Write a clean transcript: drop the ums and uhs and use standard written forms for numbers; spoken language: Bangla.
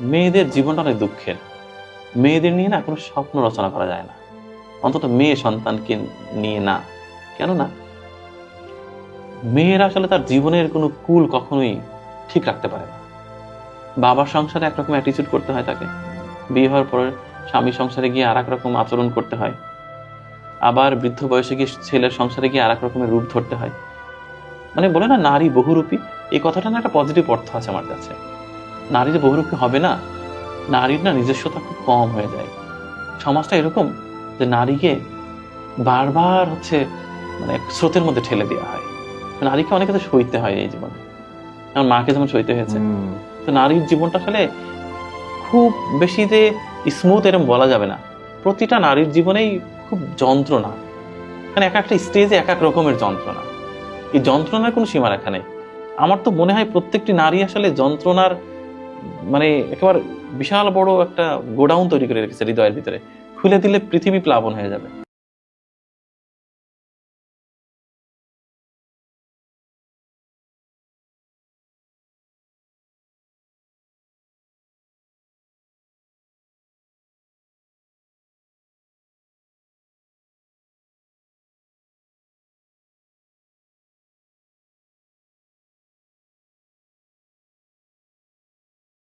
মেয়েদের জীবনটা অনেক দুঃখের। মেয়েদের নিয়ে না কোনো স্বপ্ন রচনা করা যায় না, অন্তত মেয়ে সন্তানকে নিয়ে না। কেননা মেয়েরা আসলে তার জীবনের কোনো কুল কখনোই ঠিক রাখতে পারে না। বাবার সংসারে একরকম অ্যাটিচিউড করতে হয় তাকে, বিয়ে হওয়ার পরে স্বামী সংসারে গিয়ে আর এক রকম আচরণ করতে হয়, আবার বৃদ্ধ বয়সে গিয়ে ছেলের সংসারে গিয়ে আর এক রকমের রূপ ধরতে হয়। মানে বলে না নারী বহুরূপী, এই কথাটা না একটা পজিটিভ অর্থ আছে আমার কাছে। নারী যে বহুরূপী হবে না, নারীর না নিজস্বতা খুব কম হয়ে যায়। সমাজটা এরকম যে নারীকে বারবার মানে স্রোতের মধ্যে ঠেলে দেওয়া হয়। নারীকে অনেক কিছু সইতে হয় এই জীবনে, আমার মাকে যেমন সইতে হয়েছে। তো নারীর জীবনটা আসলে খুব বেশি যে স্মুথ এরকম বলা যাবে না। প্রতিটা নারীর জীবনেই খুব যন্ত্রণা, মানে এক একটা স্টেজে এক এক রকমের যন্ত্রণা। এই যন্ত্রণার কোনো সীমারেখা নেই। আমার তো মনে হয় প্রত্যেকটি নারী আসলে যন্ত্রণার মানে একেবারে বিশাল বড় একটা গোডাউন তৈরি করে রেখেছে হৃদয়ের ভিতরে। খুলে দিলে পৃথিবী প্লাবন হয়ে যাবে।